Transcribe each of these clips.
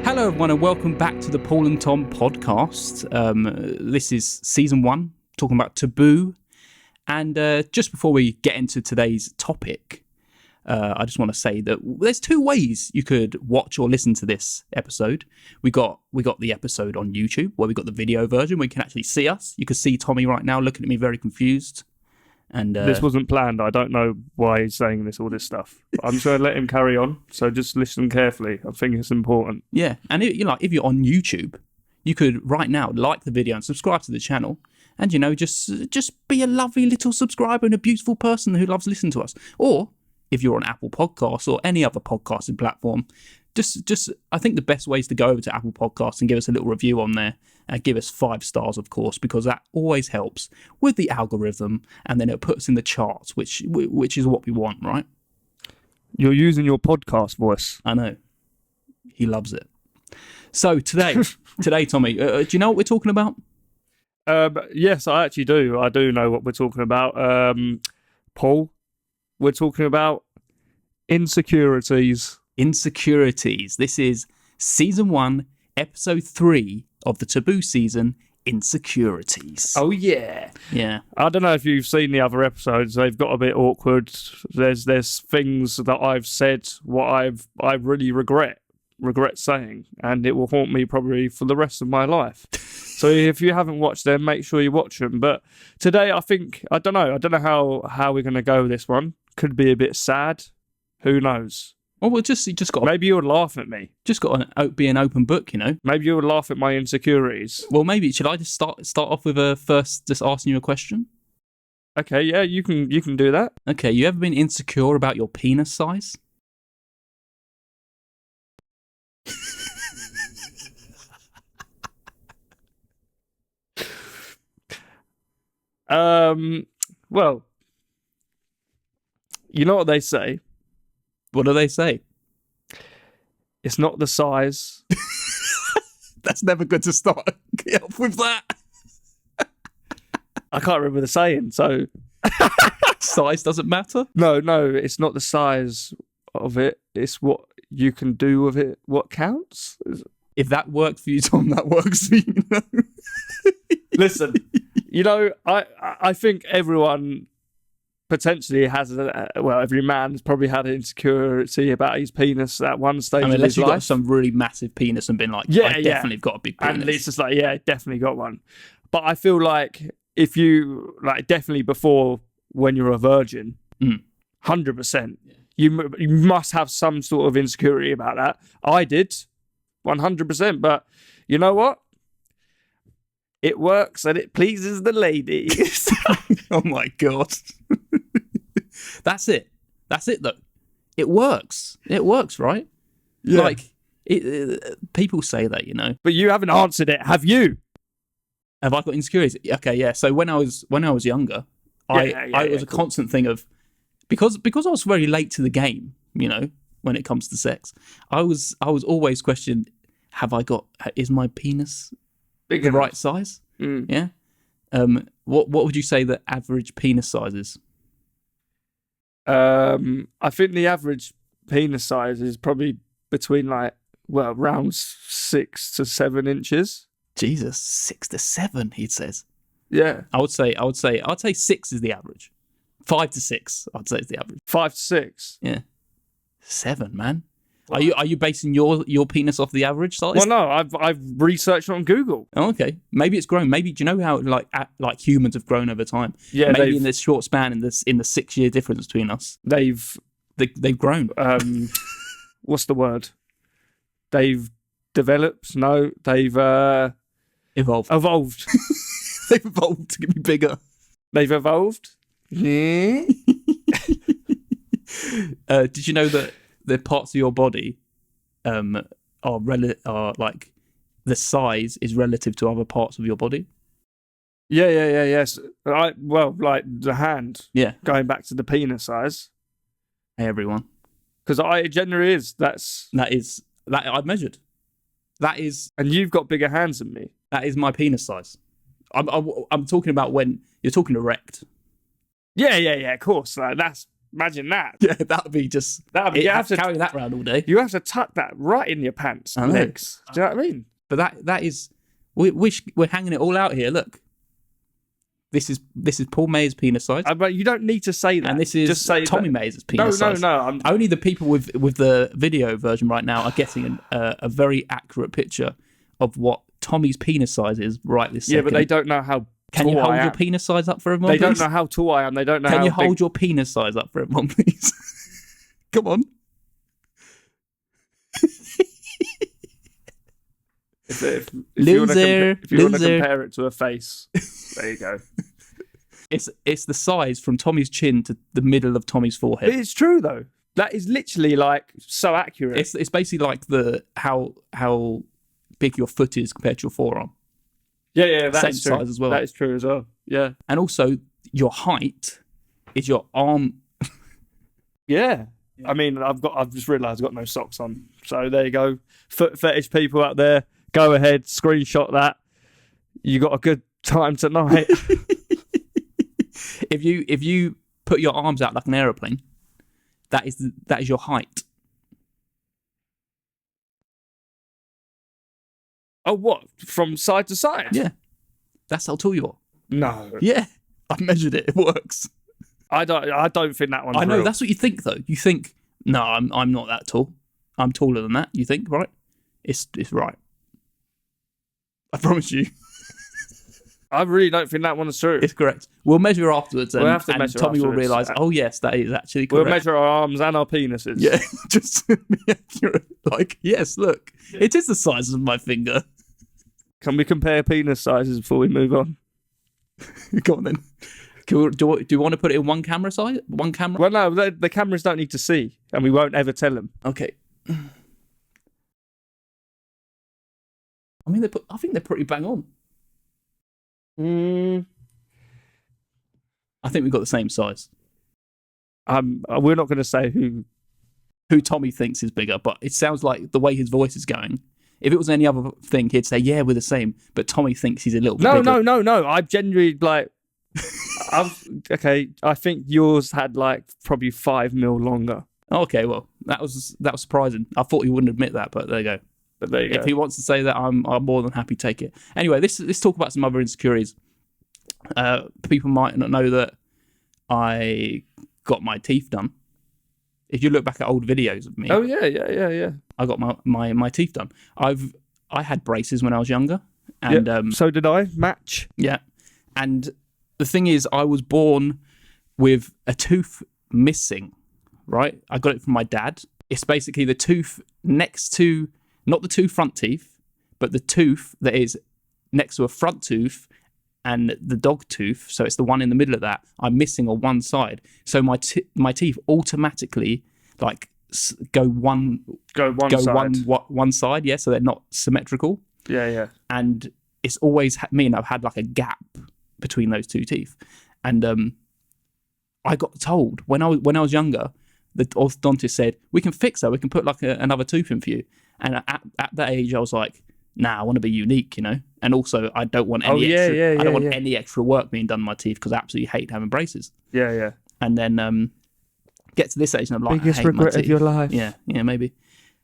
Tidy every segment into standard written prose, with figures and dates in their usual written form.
Hello, everyone, and welcome back to the Paul and Tom podcast. This is season 1, talking about Taboo. And just before we get into today's topic, I just want to say that there's 2 ways you could watch or listen to this episode. We got the episode on YouTube, where we got the video version where you can actually see us. You can see Tommy right now looking at me very confused. And this wasn't planned. I don't know why he's saying all this stuff. I'm just going to let him carry on. So just listen carefully. I think it's important. Yeah, and if you're on YouTube, you could right now like the video and subscribe to the channel, and just be a lovely little subscriber and a beautiful person who loves listening to us. Or if you're on Apple Podcasts or any other podcasting platform, just I think the best way is to go over to Apple Podcasts and give us a little review on there, and give us 5 stars, of course, because that always helps with the algorithm, and then it puts us in the charts, which is what we want, right? You're using your podcast voice. I know. He loves it. So today, Tommy, do you know what we're talking about? Yes, I actually do. I do know what we're talking about. Paul, we're talking about insecurities. Insecurities. This is season 1, episode 3 of the Taboo season, Insecurities. Oh yeah. Yeah. I don't know if you've seen the other episodes. They've got a bit awkward. There's things that I've said what I really regret saying, and it will haunt me probably for the rest of my life. So if you haven't watched them, make sure you watch them. But today, I don't know how we're going to go with this one. Could be a bit sad. Who knows? Well, you just got. Maybe you would laugh at me. Just got to be an open book, you know. Maybe you would laugh at my insecurities. Well, maybe should I just start off with first just asking you a question? Okay, yeah, you can do that. Okay, you ever been insecure about your penis size? Well, you know what they say. What do they say? It's not the size. That's never good to start. Get off with that. I can't remember the saying, so... Size doesn't matter? No, it's not the size of it. It's what you can do with it. What counts? If that works for you, Tom, that works for you. Listen, I think everyone... potentially has every man's probably had an insecurity about his penis at one stage of his life. Unless you've got some really massive penis and been like, I definitely got a big penis. And it's just like, yeah, definitely got one. But I feel like if you, definitely before when you're a virgin, 100%, you must have some sort of insecurity about that. I did, 100%. But you know what? It works and it pleases the ladies. Oh my God. That's it, though. It works, right? Yeah. People say that, you know. But you haven't answered it, have you? Have I got insecurities? Okay, yeah. So when I was younger, it was a constant thing of, because I was very late to the game, you know, when it comes to sex. I was always questioned, is my penis big the enough. right size? Mm. Yeah. What would you say the average penis size is? I think the average penis size is probably between around 6 to 7 inches. Jesus, 6 to 7, he says. Yeah. I would say 6 is the average. 5 to 6, I'd say is the average. 5 to 6. Yeah. 7, man. Are you basing your penis off the average size? Well, no, I've researched it on Google. Oh, okay. Maybe it's grown. Maybe, do you know how like humans have grown over time? Yeah. Maybe in this short span, in the 6-year difference between us, they've grown. What's the word? They've developed. No, they've Evolved. They've evolved to be bigger. They've evolved. Yeah. Did you know that the parts of your body are like the size is relative to other parts of your body? Yes. Like the hand. Yeah. Going back to the penis size. Hey, everyone. Because it generally is. That I've measured. That is. And you've got bigger hands than me. That is my penis size. I'm talking about when you're talking erect. Yeah. Of course. That's Imagine that. Yeah, that'd be just. You have to carry that around all day. You have to tuck that right in your pants legs. Do you know what I mean? But that is, we're hanging it all out here. Look, this is Paul Mayer's penis size, But you don't need to say that. and this is just say Tommy Mayer's penis size. No. Only the people with the video version right now are getting a very accurate picture of what Tommy's penis size is right this second. Yeah, but they don't know how. Can you hold your penis size up for everyone? They please? don't know how tall I am. They don't know. Can how you hold big... your penis size up for everyone, please? Come on. If you want to compare it to a face, there you go. It's the size from Tommy's chin to the middle of Tommy's forehead. But it's true though. That is literally like so accurate. It's basically like how big your foot is compared to your forearm. Yeah, that's same true. size as well. That is true as well. Yeah, and also your height is your arm. Yeah. I mean, I've just realised I've got no socks on. So there you go. Foot fetish people out there, go ahead, screenshot that. You got a good time tonight. If you put your arms out like an aeroplane, that is your height. Oh, what? From side to side? Yeah. That's how tall you are. No. Yeah. I've measured it. It works. I don't think that one's I know, real. that's what you think though. You think, no, I'm not that tall. I'm taller than that, you think, right? It's right. I promise you. I really don't think that one's true. It's correct. We'll measure afterwards, and, We'll have to measure Tommy will afterwards. realise, oh yes, that is actually correct. We'll measure our arms and our penises. Yeah, just to be accurate. Like, yes, look, it is the size of my finger. Can we compare penis sizes before we move on? Go on then. Do you want to put it in one camera size? One camera? Well, no, the cameras don't need to see, and we won't ever tell them. Okay. I mean, I think they're pretty bang on. I think we've got the same size. We're not going to say who Tommy thinks is bigger, but it sounds like the way his voice is going. If it was any other thing, he'd say, "Yeah, we're the same." But Tommy thinks he's a little bit bigger. No. I genuinely like. Okay. I think yours had like probably 5 mil longer. Okay, well, that was surprising. I thought he wouldn't admit that, but there you go. But there you go. If he wants to say that, I'm more than happy to take it. Anyway, let's talk about some other insecurities. People might not know that I got my teeth done. If you look back at old videos of me, oh yeah. I got my teeth done. I had braces when I was younger, and so did I. Match. Yeah, and the thing is, I was born with a tooth missing. Right, I got it from my dad. It's basically the tooth next to, not the two front teeth, but the tooth that is next to a front tooth and the dog tooth. So it's the one in the middle of that. I'm missing on one side. So my teeth automatically like go one side. Yeah, so they're not symmetrical. Yeah. And it's always I've had like a gap between those two teeth. And I got told when I was younger, the orthodontist said, we can fix that. We can put like another tooth in for you. And at that age, I was like, nah, I want to be unique, you know? And also, I don't want any any extra work being done on my teeth because I absolutely hate having braces. Yeah. And then get to this age and I'm like, biggest I hate regret my teeth. of your life. Yeah, maybe.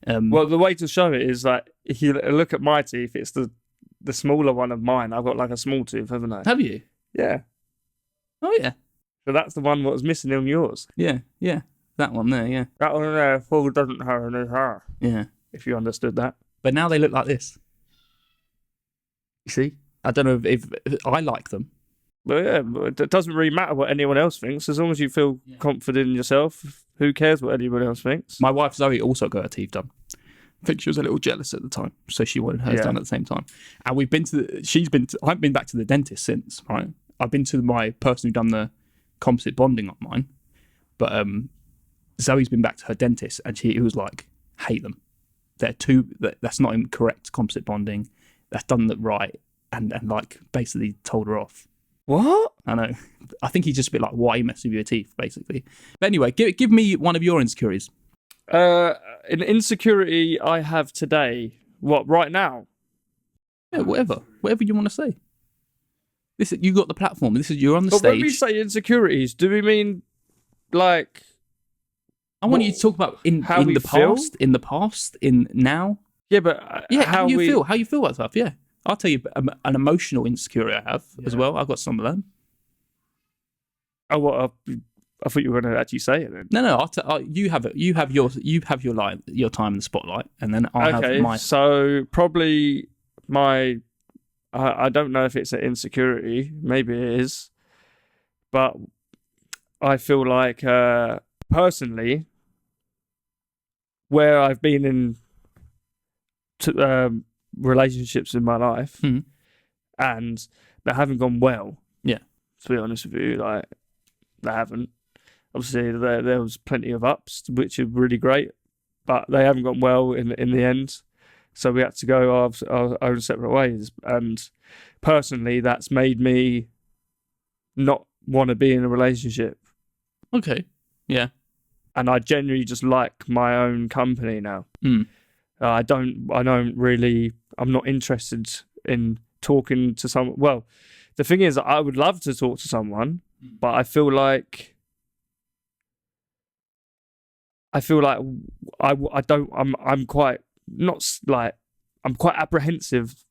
Well, the way to show it is like, if you look at my teeth, it's the smaller one of mine. I've got like a small tooth, haven't I? Have you? Yeah. Oh, yeah. So that's the one that was missing on yours. Yeah. That one there, yeah. That one there, Paul doesn't have any hair. Yeah. If you understood that. But now they look like this. You see? I don't know if I like them. Well, yeah, but it doesn't really matter what anyone else thinks. As long as you feel confident in yourself, who cares what anyone else thinks? My wife Zoe also got her teeth done. I think she was a little jealous at the time, so she wanted hers done at the same time. And we've been to. I haven't been back to the dentist since. Right, I've been to my person who done the composite bonding on mine, but Zoe's been back to her dentist, and he was like, hate them. They're that's not even correct composite bonding. That's done that right, and like basically told her off. What? I know. I think he's just a bit like, why are you messing with your teeth, basically. But anyway, give me one of your insecurities. An insecurity I have today. What, right now? Yeah, whatever you want to say. You got the platform. You're on the But stage. when we say insecurities, do we mean like I want you to talk about in we the feel? past, in the past, in now. Yeah, but How you feel about stuff. Yeah, I'll tell you an emotional insecurity I have as well. I've got some of them. Oh, what? I thought you were going to actually say it then. No. You have it. You have your line, your time in the spotlight, and then I'll have my. So probably my. I don't know if it's an insecurity. Maybe it is, but I feel like personally, where I've been in relationships in my life, and they haven't gone well. Yeah, to be honest with you, like they haven't. Obviously, there was plenty of ups, which are really great, but they haven't gone well in the end. So we had to go our own separate ways. And personally, that's made me not want to be in a relationship. Okay. Yeah. And I genuinely just like my own company now. I'm not interested in talking to someone. Well, the thing is, I would love to talk to someone, but I feel like I'm quite apprehensive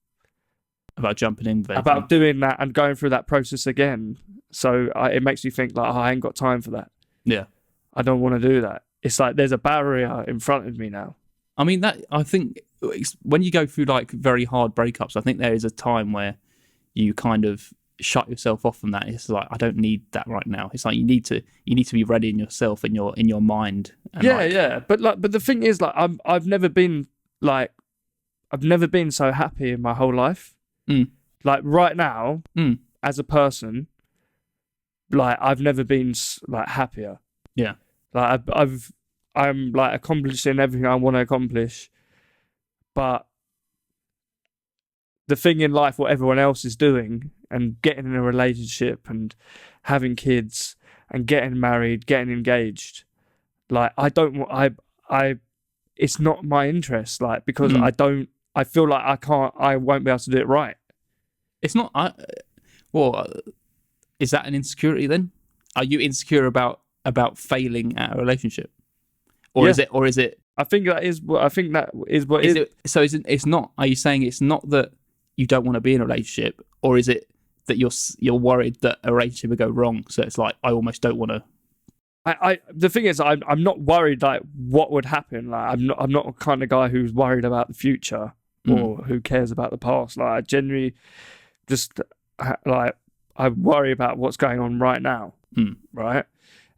about jumping in, about doing that and going through that process again. So it makes me think like, I ain't got time for that. Yeah, I don't want to do that. It's like there's a barrier in front of me now. I mean, I think when you go through like very hard breakups, I think there is a time where you kind of shut yourself off from that. It's like, I don't need that right now. It's like you need to be ready in yourself, in your mind. Yeah. But the thing is, like, I've never been so happy in my whole life. Like right now, as a person, like I've never been like happier. Yeah. Like I'm like accomplishing everything I want to accomplish, but the thing in life, what everyone else is doing, and getting in a relationship and having kids and getting married, getting engaged, like it's not my interest, like, because I feel like I won't be able to do it right. It's not, is that an insecurity then? Are you insecure about failing at a relationship? Or is it? I think that is what is it. So it's not, are you saying it's not that you don't want to be in a relationship, or is it that you're worried that a relationship will go wrong? So it's like, I almost don't want to. The thing is, I'm not worried like what would happen. Like I'm not the kind of guy who's worried about the future or who cares about the past. Like I genuinely just like I worry about what's going on right now, right?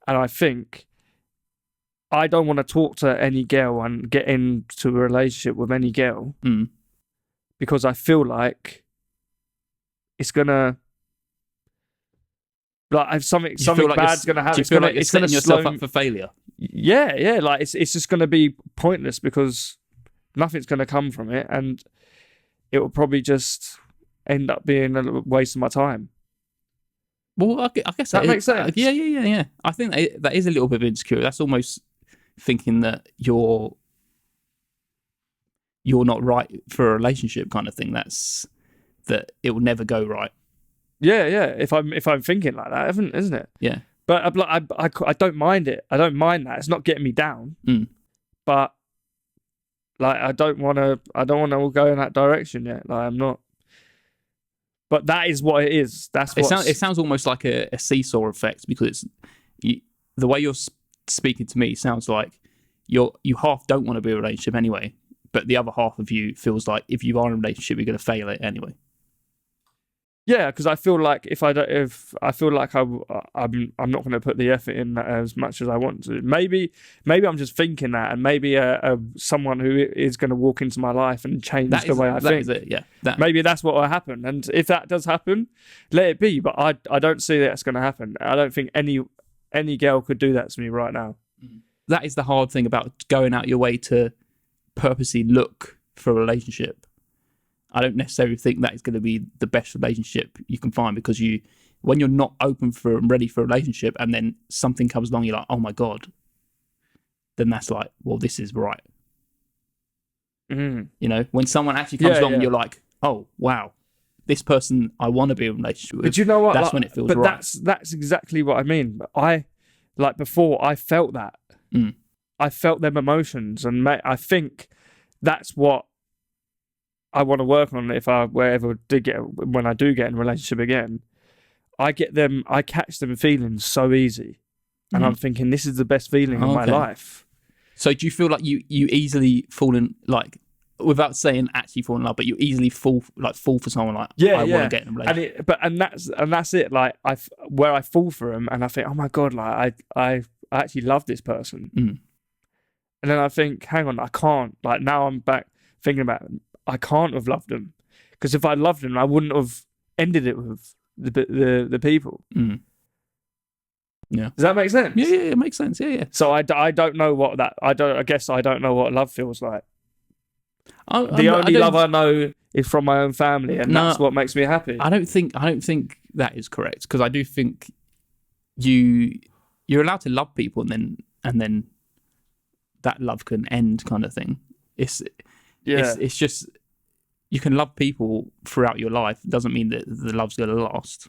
And I think I don't want to talk to any girl and get into a relationship with any girl because I feel like it's gonna. Like if something like bad's gonna happen, do you feel like you're setting yourself up for failure? Yeah. Like it's just gonna be pointless because nothing's gonna come from it, and it will probably just end up being a waste of my time. Well, I guess that makes sense. Yeah. I think that is a little bit of insecurity. That's almost thinking that you're not right for a relationship kind of thing. That it will never go right. Yeah. If I'm thinking like that, isn't it? Yeah. But I don't mind it. I don't mind that. It's not getting me down. But like I don't want to go in that direction yet. Like I'm not. But that is what it is. It sounds almost like a seesaw effect, because the way you're speaking to me sounds like you half don't want to be in a relationship anyway, but the other half of you feels like if you are in a relationship, you're going to fail it anyway. Yeah, because I feel like I'm not going to put the effort in as much as I want to. Maybe I'm just thinking that, and maybe someone who is going to walk into my life and change the way I think. That is it. Yeah. Maybe that's what will happen, and if that does happen, let it be. But I don't see that's going to happen. I don't think any girl could do that to me right now. That is the hard thing about going out your way to purposely look for a relationship. I don't necessarily think that is going to be the best relationship you can find, because when you're not open for and ready for a relationship, and then something comes along, you're like, oh my God, then that's like, well, this is right. You know, when someone actually comes along and you're like, oh, wow, this person I want to be in a relationship with. But you know what? That's when it feels right. But that's exactly what I mean. But before I felt that. I felt them emotions, and I think that's what I want to work on when I do get in a relationship again. I catch them feelings so easy, and I'm thinking this is the best feeling of my life. So do you feel like you easily fall in, like, without saying actually fall in love, but you easily fall for someone like, I want to get in a relationship? And that's it. Like where I fall for them, and I think, oh my god, like I actually love this person, and then I think, hang on, I can't. Like now I'm back thinking about it, I can't have loved them, because if I loved them, I wouldn't have ended it with the people. Yeah. Does that make sense? Yeah, it makes sense. Yeah. So I don't know what I don't know what love feels like. The only love I know is from my own family, and that's what makes me happy. I don't think that is correct, because I do think you're allowed to love people, and then that love can end, kind of thing. It's just, you can love people throughout your life. It doesn't mean that the love's going to last.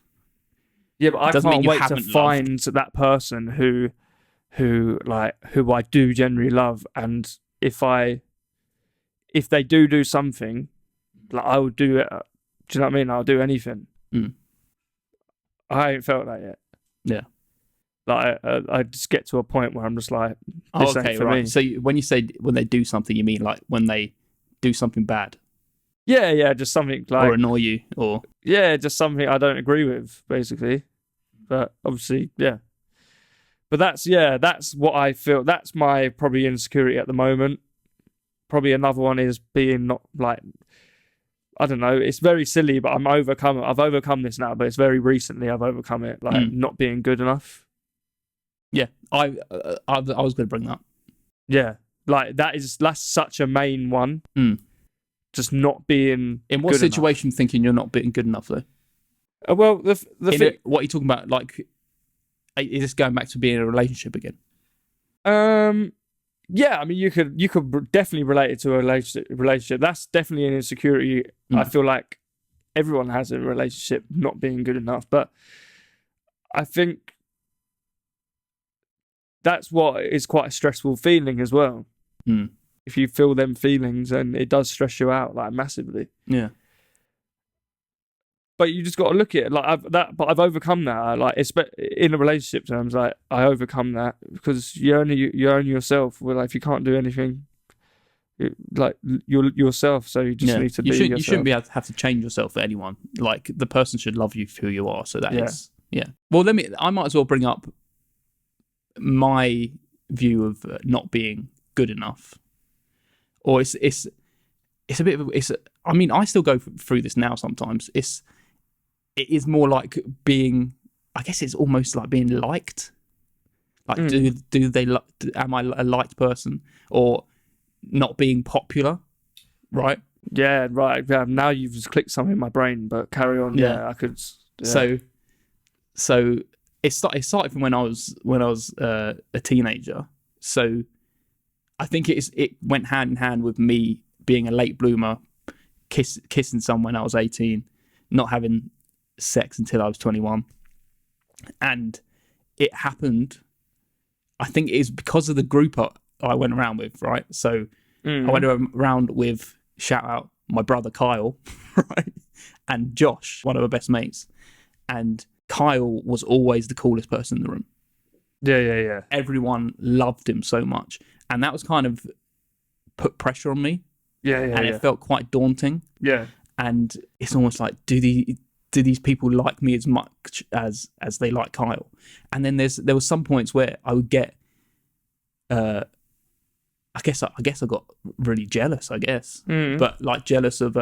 Yeah, but I can't wait to find that person who I do genuinely love, and if they do something, like I would do it. Do you know what I mean? I'll do anything. I ain't felt that yet. Yeah. Like I just get to a point where I'm just like, this ain't for me. So when you say when they do something, you mean like when they do something bad? Yeah, just something like, or annoy you, or just something I don't agree with, basically. But obviously, yeah. But that's what I feel. That's my probably insecurity at the moment. Probably another one is being not like, I don't know. It's very silly, but I've overcome this now. But it's very recently I've overcome it, like not being good enough. Yeah, I was going to bring that. Yeah, like that's such a main one. Just not being. In what situation thinking you're not being good enough though? Well, what are you talking about? Like, is this going back to being in a relationship again? Yeah, I mean, you could definitely relate it to a relationship. That's definitely an insecurity. I feel like everyone has a relationship not being good enough, but I think that's what is quite a stressful feeling as well. If you feel them feelings, and it does stress you out like massively. Yeah. But you just got to look at it like I've overcome that. Like in a relationship terms, like I overcome that because you only yourself. Well, like, if you can't do anything, like you're yourself, so you just need to be yourself. You shouldn't be able to have to change yourself for anyone. Like, the person should love you for who you are. So that is. Well, I might as well bring up my view of not being good enough, or it's a bit of I mean, I still go through this now sometimes. It is more like being, I guess it's almost like being liked. Like, am I a liked person, or not being popular, right? Yeah, right. Yeah, now you've just clicked something in my brain, but carry on. Yeah, I could. Yeah. So it started from when I was a teenager. So I think it went hand in hand with me being a late bloomer, kissing someone when I was 18, not having sex until I was 21, and it happened. I think it is because of the group I went around with, right? So I went around with, shout out, my brother Kyle, right, and Josh, one of my best mates, and Kyle was always the coolest person in the room. Yeah. Everyone loved him so much, and that was kind of put pressure on me. And it felt quite daunting. Yeah. And it's almost like, do these people like me as much as they like Kyle? And then there was some points where I would get, I guess I got really jealous, but like jealous of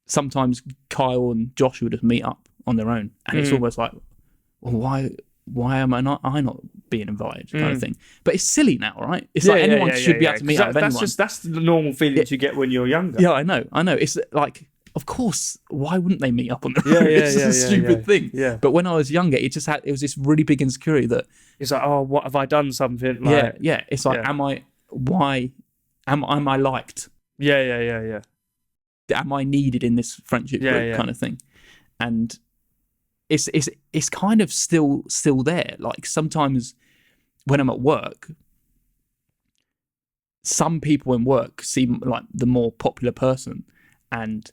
sometimes Kyle and Josh would just meet up on their own, and it's almost like, well, why am I not being invited, kind of thing. But it's silly now, right? It's like anyone should be able to meet up with anyone. That's the normal feelings you get when you're younger. Yeah, I know. It's like, of course, why wouldn't they meet up on the road? It's just a stupid thing. Yeah. But when I was younger, it was this really big insecurity that it's like, oh, what have I done something? Like, yeah. It's like, am I liked? Yeah. Am I needed in this friendship group, kind of thing? And it's kind of still there. Like, sometimes when I'm at work, some people in work seem like the more popular person, and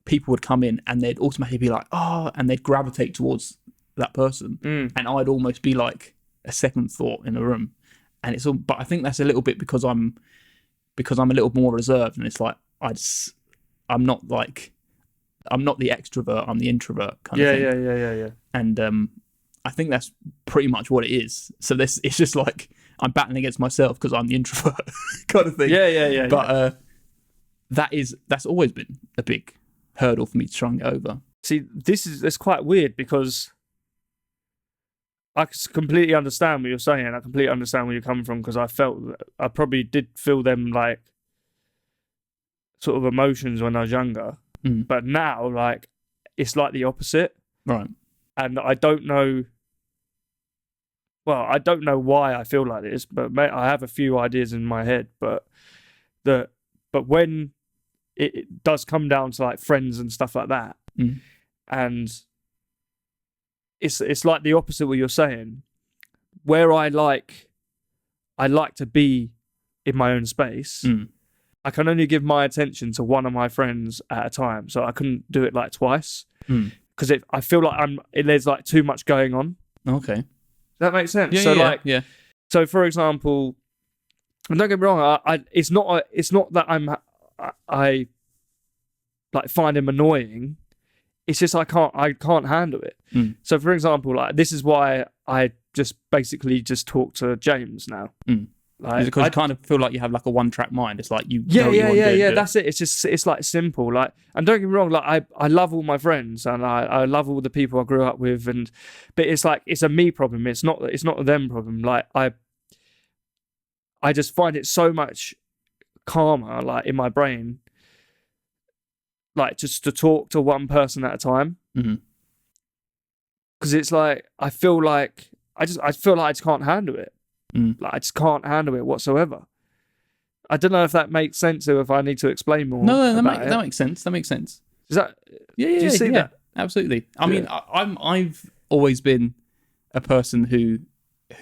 people would come in and they'd automatically be like, oh, and they'd gravitate towards that person. And I'd almost be like a second thought in the room. And it's all, but I think that's a little bit because I'm a little more reserved, and it's like, I'm not the extrovert, I'm the introvert kind of thing. Yeah. And I think that's pretty much what it is. So it's just like I'm battling against myself because I'm the introvert kind of thing. Yeah. But that's always been a big hurdle for me to try and get over. See, it's quite weird because I completely understand what you're saying. I completely understand where you're coming from, because I probably did feel them like sort of emotions when I was younger. But now, like, it's like the opposite. Right. And I don't know why I feel like this, but I have a few ideas in my head. But when it does come down to like friends and stuff like that, and it's like the opposite of what you're saying, where I like to be in my own space. I can only give my attention to one of my friends at a time, so I couldn't do it like twice, because I feel like there's like too much going on. Okay. Does that make sense? Yeah. So, for example, and don't get me wrong, it's not that I like find him annoying. It's just I can't handle it. So, for example, like, this is why I just basically just talk to James now. Like, because I kind of feel like you have like a one-track mind. It's like you. Yeah. That's it. It's like simple. Like, and don't get me wrong. Like, I love all my friends, and I love all the people I grew up with, but it's like it's a me problem. It's not a them problem. Like, I just find it so much calmer, like, in my brain, like, just to talk to one person at a time. Because it's like I feel like I just can't handle it. Like, I just can't handle it whatsoever. I don't know if that makes sense, or if I need to explain more. No, that makes sense. That makes sense. Is that? Yeah. Do you see that? Absolutely. I mean, I've always been a person who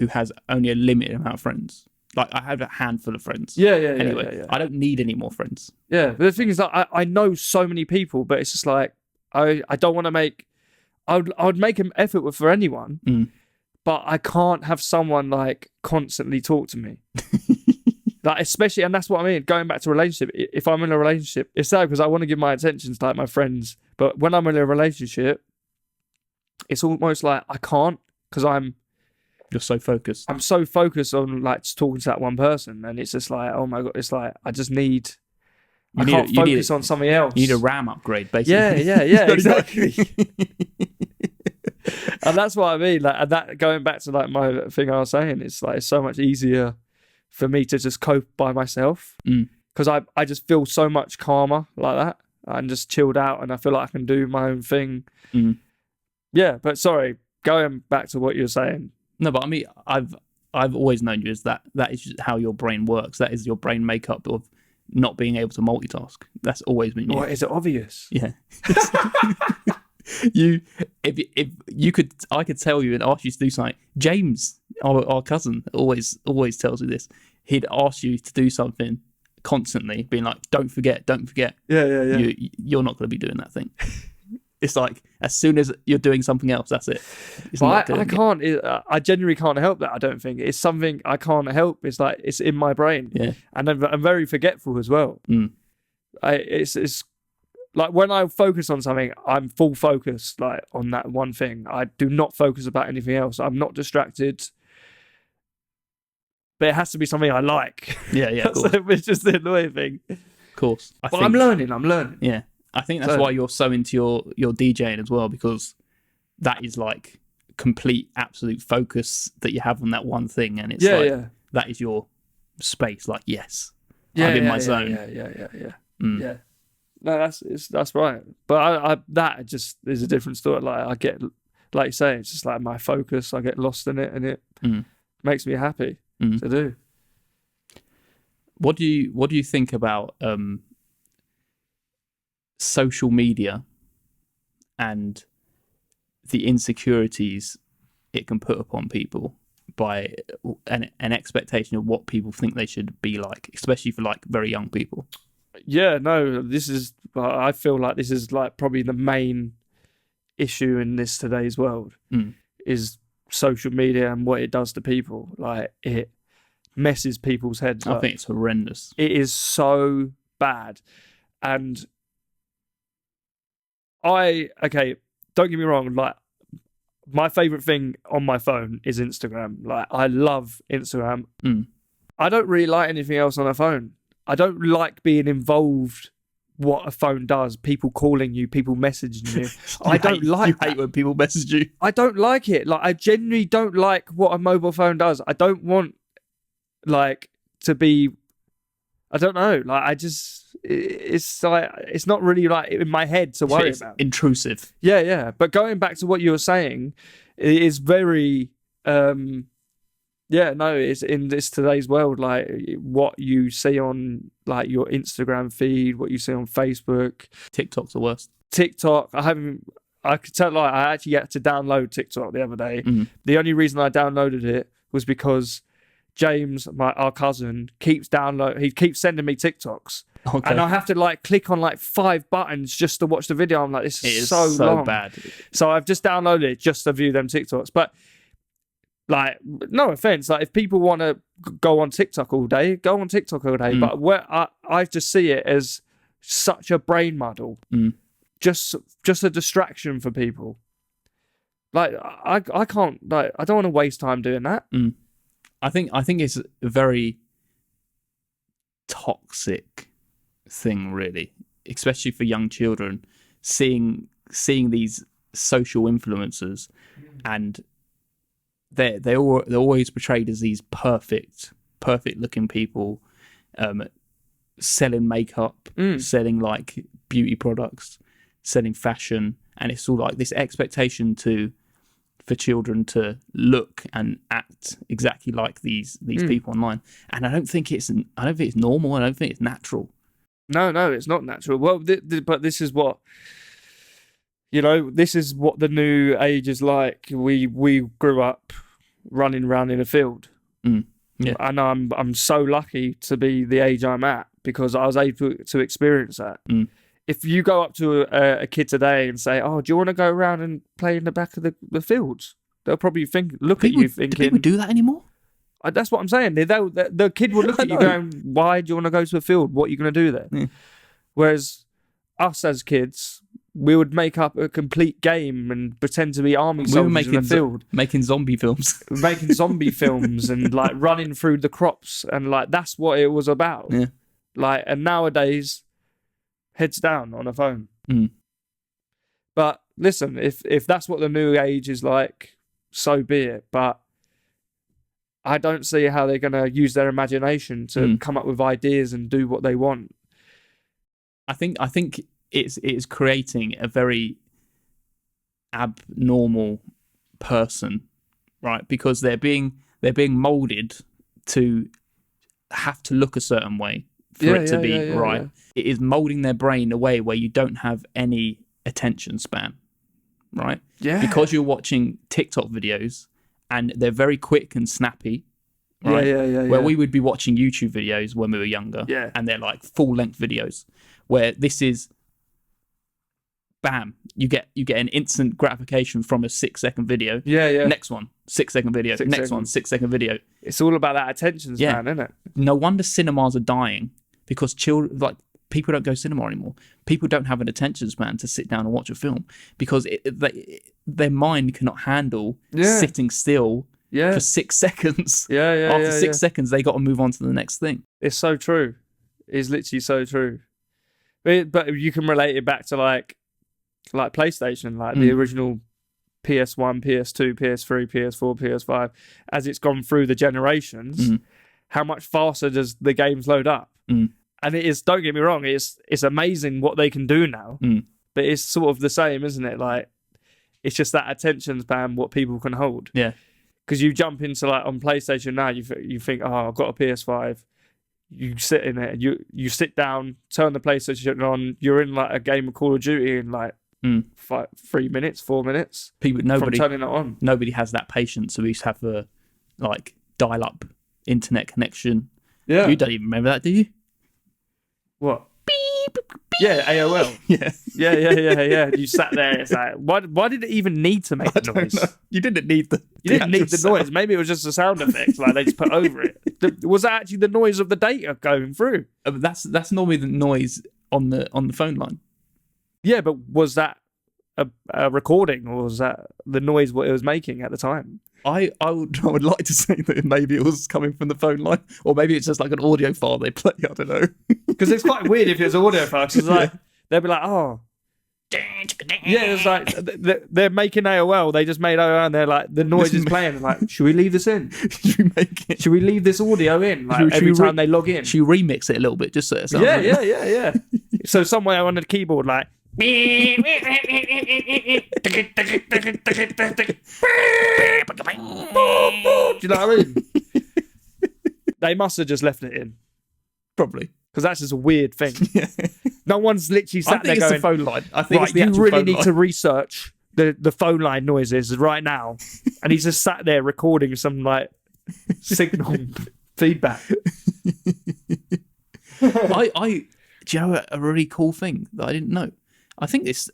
has only a limited amount of friends. Like, I have a handful of friends. Anyway, I don't need any more friends. Yeah, but the thing is that I know so many people, but it's just like I don't want to make. I would make an effort for anyone. But I can't have someone like constantly talk to me. Like, especially, and that's what I mean, going back to relationship. If I'm in a relationship, it's sad because I want to give my attention to like my friends. But when I'm in a relationship, it's almost like I can't, because you're so focused. I'm so focused on like just talking to that one person. And it's just like, oh my God, it's like, I just need, I can't focus on something else. You need a RAM upgrade, basically. Yeah, exactly. And that's what I mean. Like, and that, going back to like my thing I was saying, it's like, it's so much easier for me to just cope by myself, because I just feel so much calmer like that. I'm just chilled out, and I feel like I can do my own thing. Yeah, but sorry, going back to what you're saying. No, but I mean, I've always known you as that is just how your brain works. That is your brain makeup of not being able to multitask. That's always been you. What, is it obvious? Yeah. If you could, I could tell you and ask you to do something. James, our cousin, always tells me this. He'd ask you to do something constantly, being like, "Don't forget." Yeah. You're not going to be doing that thing. It's like, as soon as you're doing something else, that's it. But I can't. I genuinely can't help that. I don't think it's something I can't help. It's like it's in my brain. Yeah, and I'm very forgetful as well. It's like when I focus on something, I'm full focus like on that one thing. I do not focus about anything else. I'm not distracted. But it has to be something I like. Yeah. So it's just the annoying thing. Of course. I'm learning. Yeah. I think that's why you're so into your DJing as well, because that is like complete, absolute focus that you have on that one thing, and it's that is your space. Like, yes, I'm in my zone. Yeah. No, that's right. But I that just is a different story. Like, I get, like you say, it's just like my focus. I get lost in it, and it makes me happy to do. What do you think about social media and the insecurities it can put upon people by an expectation of what people think they should be like, especially for like very young people. Yeah, no, I feel like this is like probably the main issue in this today's world is social media and what it does to people. Like, it messes people's heads up. I think it's horrendous. It is so bad. And don't get me wrong, like, my favorite thing on my phone is Instagram. Like, I love Instagram. I don't really like anything else on a phone. I don't like being involved what a phone does. People calling you, people messaging you. You hate when people message you. I don't like it. Like, I genuinely don't like what a mobile phone does. I don't want, like, to be, I don't know. Like, it's like, it's not really like in my head to worry about. Intrusive. Yeah. But going back to what you were saying, it is very, it's in this today's world, like what you see on like your Instagram feed, what you see on Facebook. TikTok's the worst. TikTok, I could tell, like, I actually had to download TikTok the other day. The only reason I downloaded it was because James, our cousin, keeps sending me TikToks. Okay. And I have to like click on like 5 buttons just to watch the video. I'm like, this is so long. Bad. So I've just downloaded it just to view them TikToks. But like, no offense, like if people want to go on TikTok all day, go on TikTok all day. But where I just see it as such a brain muddle, just a distraction for people. Like, I can't, like, I don't want to waste time doing that. I think it's a very toxic thing, really, especially for young children, seeing these social influencers, and they're always portrayed as these perfect looking people, selling makeup, selling like beauty products, selling fashion, and it's all like this expectation for children to look and act exactly like these people online. And I don't think it's normal. I don't think it's natural. No, it's not natural. Well, but this is what, this is what the new age is like. We grew up running around in a field. Yeah. And I'm so lucky to be the age I'm at because I was able to experience that. If you go up to a kid today and say, "Oh, do you want to go around and play in the back of the fields?" They'll probably look at you thinking, "Do people do that anymore?" That's what I'm saying. The kid will look at you going, "Why do you want to go to a field? What are you going to do there?" Yeah. Whereas us as kids, we would make up a complete game and pretend to be army soldiers in a field, making zombie films, and like running through the crops, and like that's what it was about. Yeah. Like, and nowadays, heads down on a phone. But listen, if that's what the new age is like, so be it. But I don't see how they're going to use their imagination to come up with ideas and do what they want. I think it's creating a very abnormal person, right? Because they're being molded to have to look a certain way for it to be right. Yeah. It is molding their brain in a way where you don't have any attention span, right? Yeah. Because you're watching TikTok videos and they're very quick and snappy, right? Where we would be watching YouTube videos when we were younger, and they're like full-length videos, where this is, bam, you get an instant gratification from a 6-second video. Next one, 6-second video. Next one, 6-second video. It's all about that attention span, isn't it? No wonder cinemas are dying, because people don't go cinema anymore. People don't have an attention span to sit down and watch a film because their mind cannot handle sitting still for 6 seconds. After 6 seconds, they got to move on to the next thing. It's so true. It's literally so true. But you can relate it back to like PlayStation, like the original PS1, PS2, PS3, PS4, PS5. As it's gone through the generations, how much faster does the games load up? And it is, don't get me wrong, it's amazing what they can do now, but it's sort of the same, isn't it? Like, it's just that attention span, what people can hold. Yeah. Because you jump into, like, on PlayStation now, you think, oh, I've got a PS5. You sit in it, you sit down, turn the PlayStation on, you're in, like, a game of Call of Duty in, like, 3 minutes, 4 minutes. Nobody from turning it on. Nobody has that patience, so we used to have like dial-up internet connection. Yeah. You don't even remember that, do you? What? Yeah, AOL. Yeah. Yeah. You sat there. It's like, why did it even need to make the noise? You didn't need the. You didn't need the noise. Maybe it was just a sound effect, like they just put over it. Was that actually the noise of the data going through? That's normally the noise on the phone line. Yeah, but was that a recording, or was that the noise what it was making at the time? I would like to say that maybe it was coming from the phone line, or maybe it's just like an audio file they play. I don't know. Because it's quite weird if it's an audio file. 'Cause it's like they'd be like, oh, yeah, it's like they're making AOL. They just made AOL, and they're like, the noise is playing. Like, should we leave this in? Should we leave this audio in? Like every time they log in, should you remix it a little bit just so it sounds yeah. So somewhere on the keyboard, like. Do you know what I mean? They must have just left it in. Probably. Because that's just a weird thing. Yeah. No one's literally sat there going, the phone line. I think right, it's the you really need line. to research the phone line noises right now. And he's just sat there recording some like signal feedback. Do you know a really cool thing that I didn't know? I think it's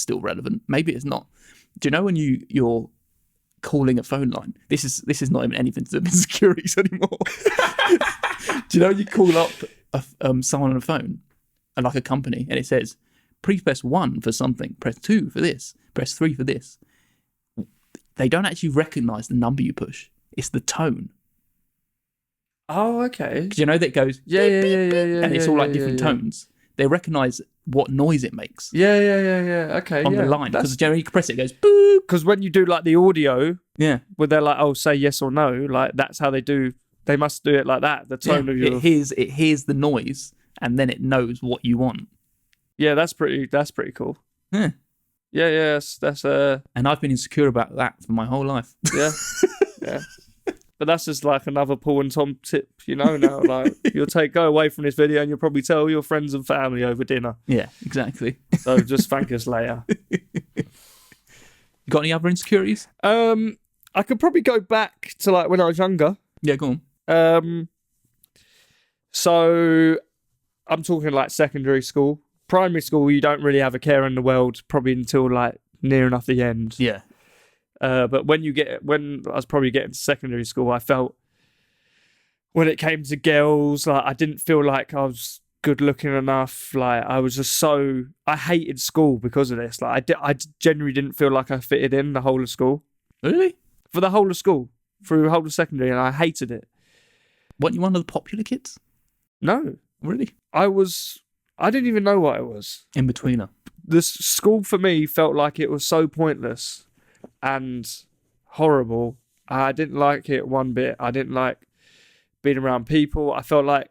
still relevant. Maybe it's not. Do you know when you're calling a phone line? This is not even anything to do with insecurities anymore. Do you know you call up someone on a phone, like a company, and it says, please press 1 for something, press 2 for this, press 3 for this. They don't actually recognise the number you push. It's the tone. Oh, okay. Because you know that it goes yeah, and it's all like different tones. They recognise what noise it makes. Yeah. Okay. On the line, because generally you can press it goes boop. Because when you do like the audio, yeah, where they're like, oh, say yes or no, like that's how they do. They must do it like that. The tone of your. It hears the noise and then it knows what you want. Yeah, that's pretty cool. Yeah. Yeah. That's And I've been insecure about that for my whole life. Yeah. Yeah. But that's just like another Paul and Tom tip, now. Like go away from this video and you'll probably tell your friends and family over dinner. Yeah, exactly. So just thank us later. You got any other insecurities? I could probably go back to like when I was younger. Yeah, go on. So I'm talking like secondary school. Primary school, you don't really have a care in the world probably until like near enough the end. Yeah. But when I was probably getting to secondary school, I felt when it came to girls, like I didn't feel like I was good looking enough. Like I was just I hated school because of this. Like I genuinely didn't feel like I fitted in the whole of school. Really? For the whole of school, through the whole of secondary, and I hated it. Weren't you one of the popular kids? No. Really? I didn't even know what I was. In-betweener. This school for me felt like it was so pointless and horrible. I didn't like it one bit. I didn't like being around people. I felt like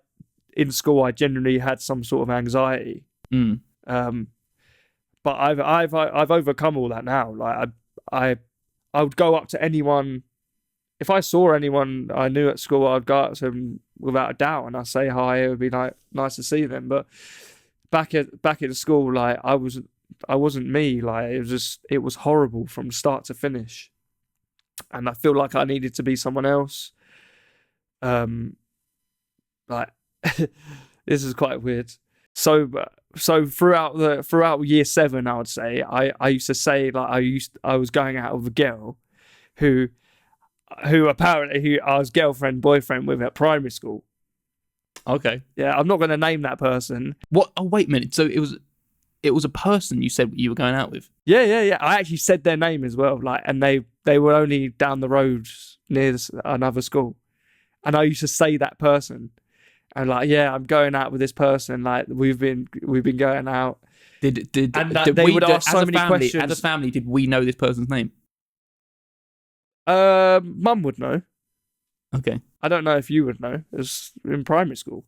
in school I genuinely had some sort of anxiety. But I've overcome all that now. Like I would go up to anyone. If I saw anyone I knew at school, I'd go up to them without a doubt and I'd say hi. It would be like nice to see them. But back at the school, like I wasn't me. Like it was horrible from start to finish. And I feel like I needed to be someone else. Like this is quite weird. So throughout year 7, I would say I used to say like I was going out with a girl who apparently I was boyfriend with at primary school. Okay. Yeah, I'm not going to name that person. What? Oh, wait a minute. So it was a person you said you were going out with? Yeah. I actually said their name as well. Like, and they were only down the road near another school, and I used to say that person. And like, yeah, I'm going out with this person. Like, we've been going out. Did they would ask so many questions. As a family, did we know this person's name? Mum would know. Okay. I don't know if you would know. It was in primary school.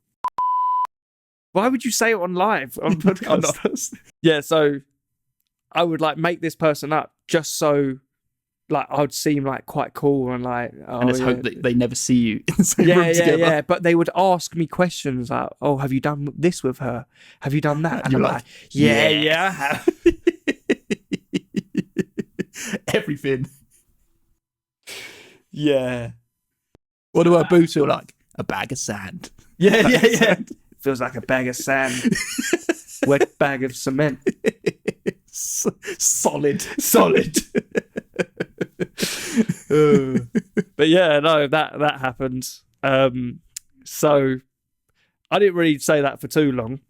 Why would you say it on live on podcast? Yeah, so I would like make this person up just so like I would seem like quite cool and like and let's hope that they never see you in the same room together. Yeah. But they would ask me questions like, "Oh, have you done this with her? Have you done that?" And you're I'm like, "Yeah." Everything. Yeah. What do our boobs feel like? A bag of sand. Yeah. Feels like a bag of sand. Wet bag of cement. Solid. But yeah, no, that happened. So I didn't really say that for too long.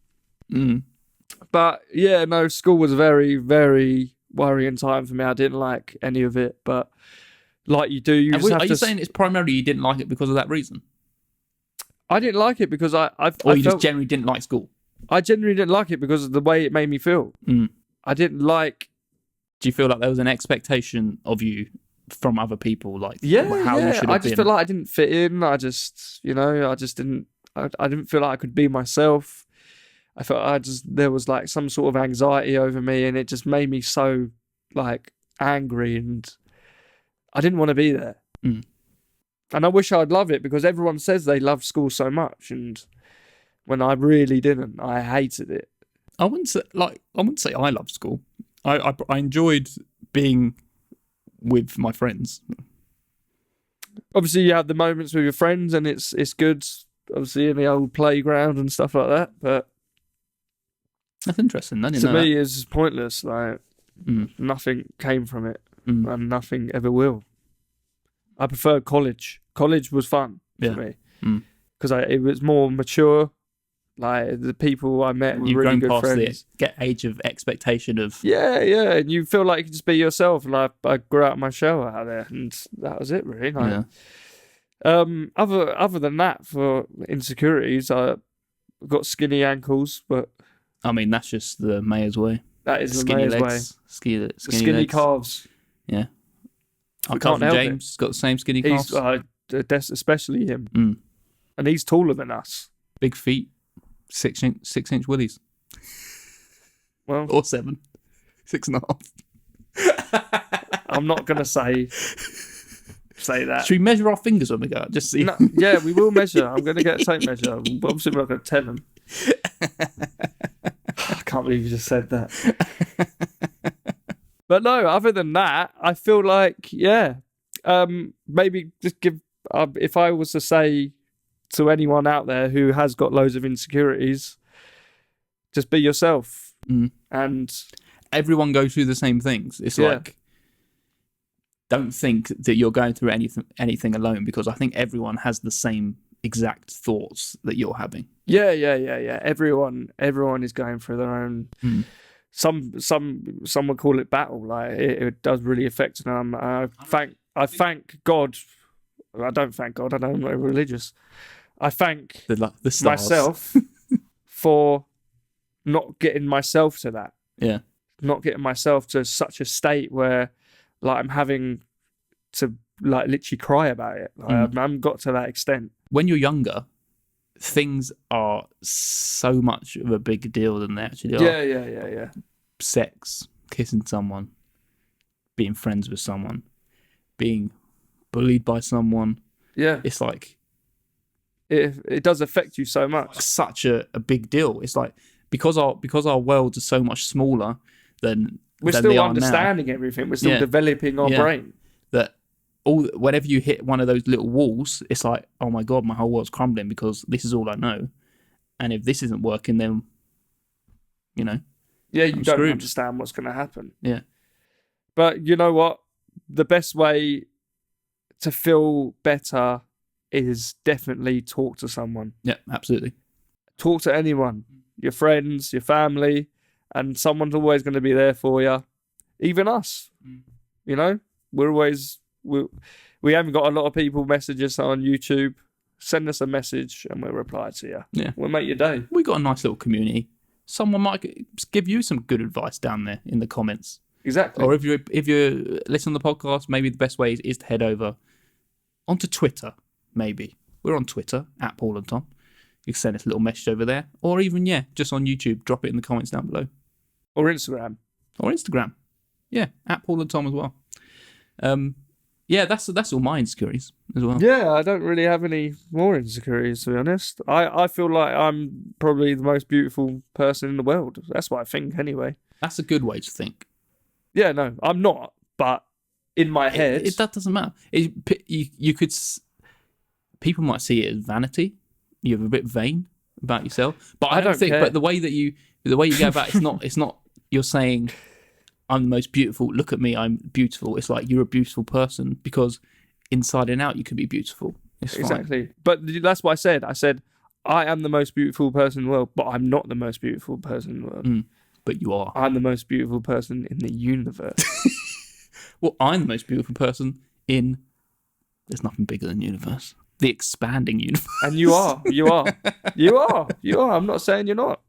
But yeah, no, school was a very, very worrying time for me. I didn't like any of it, but like you do, are you saying it's primarily you didn't like it because of that reason? I didn't like it because just generally didn't like school? I genuinely didn't like it because of the way it made me feel. I didn't like... Do you feel like there was an expectation of you from other people? Like, you should have I just feel like I didn't fit in. I just didn't... I didn't feel like I could be myself. I felt there was like some sort of anxiety over me, and it just made me so like angry, and I didn't want to be there. And I wish I'd love it because everyone says they love school so much, and when I really didn't, I hated it. I wouldn't say I love school. I enjoyed being with my friends. Obviously, you have the moments with your friends, and it's good. Obviously, in the old playground and stuff like that. But that's interesting. To me, it's pointless. Like nothing came from it, and nothing ever will. I prefer college. College was fun for me because it was more mature. Like the people I met were really good friends. The age of expectation of and you feel like you can just be yourself. And I grew out my shell out there, and that was it really. Like, other than that, for insecurities, I got skinny ankles, but I mean that's just the mayor's way. That is skinny the mayor's legs, way. Skinny legs. Calves. Yeah. Our cousin James has got the same skinny calves. Especially him. And he's taller than us. Big feet, 6-inch willies. Well, or 7, 6.5. I'm not gonna say that. Should we measure our fingers when we go out? Just see. No, yeah, we will measure. I'm gonna get a tape measure. Obviously, we're not gonna tell him. I can't believe you just said that. But no, other than that, I feel like, maybe just give... if I was to say to anyone out there who has got loads of insecurities, just be yourself. And everyone goes through the same things. It's like, don't think that you're going through anything alone, because I think everyone has the same exact thoughts that you're having. Yeah. Everyone is going through their own... Some would call it battle. Like it does really affect them. I thank God. I don't thank God. I'm not religious. I thank the myself for not getting myself to that. Yeah. Not getting myself to such a state where like I'm having to like literally cry about it. Like, I haven't got to that extent. When you're younger, things are so much of a bigger deal than they actually are. Yeah. Sex, kissing someone, being friends with someone, being bullied by someone. Yeah. It's like... It does affect you so much. Such a big deal. It's like, because our worlds are so much smaller than we're than still they are understanding now. Everything. We're still developing our brain. That whenever you hit one of those little walls, it's like, oh my God, my whole world's crumbling because this is all I know. And if this isn't working, then, you don't understand what's going to happen. Yeah. But you know what? The best way to feel better is definitely talk to someone. Yeah, absolutely. Talk to anyone, your friends, your family, and someone's always going to be there for you. Even us. We're always... We haven't got a lot of people message us on YouTube. Send us a message and we'll reply to you. Yeah. We'll make your day. We got a nice little community. Someone might give you some good advice down there in the comments. Exactly. Or if you're listening to the podcast, maybe the best way is to head over onto Twitter, maybe. We're on Twitter, @PaulAndTom. You can send us a little message over there. Or even, just on YouTube, drop it in the comments down below. Or Instagram. Yeah, @PaulAndTom as well. That's all my insecurities as well. Yeah, I don't really have any more insecurities, to be honest. I feel like I'm probably the most beautiful person in the world. That's what I think, anyway. That's a good way to think. Yeah, no, I'm not, but in my head... That doesn't matter. You could people might see it as vanity. You're a bit vain about yourself. But I don't think. care. But the way you go about it's not. You're saying, I'm the most beautiful. Look at me, I'm beautiful. It's like you're a beautiful person because inside and out you could be beautiful. It's fine. Exactly. But that's what I said. I said, I am the most beautiful person in the world, but I'm not the most beautiful person in the world. But you are. I'm the most beautiful person in the universe. Well, I'm the most beautiful person in. There's nothing bigger than the universe. The expanding universe. And you are. You are. You are. You are. I'm not saying you're not.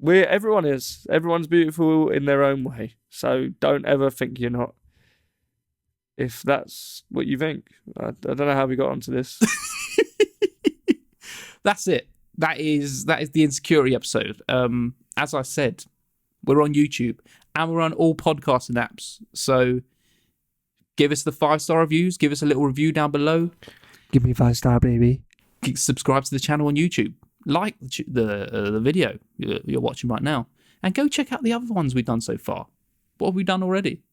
Everyone is. Everyone's beautiful in their own way. So don't ever think you're not. If that's what you think. I don't know how we got onto this. That's it. That is the insecurity episode. As I said, we're on YouTube and we're on all podcasting apps. So give us the 5-star reviews. Give us a little review down below. Give me 5-star, baby. Subscribe to the channel on YouTube. Like the video you're watching right now. And go check out the other ones we've done so far. What have we done already?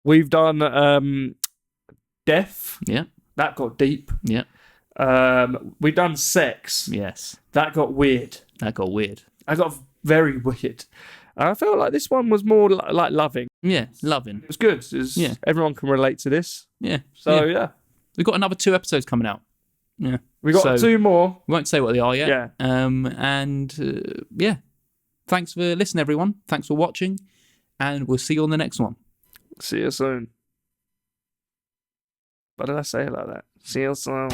We've done death. Yeah. That got deep. Yeah. We've done sex. Yes. That got weird. That got weird. I got very weird. I felt like this one was more like loving. Yeah, loving. It was good. Yeah. Everyone can relate to this. Yeah. So, yeah. We've got another 2 episodes coming out. Yeah. We got 2 more. We won't say what they are yet. Yeah. Yeah. Thanks for listening, everyone. Thanks for watching. And we'll see you on the next one. See you soon. Why did I say it like that? See you soon.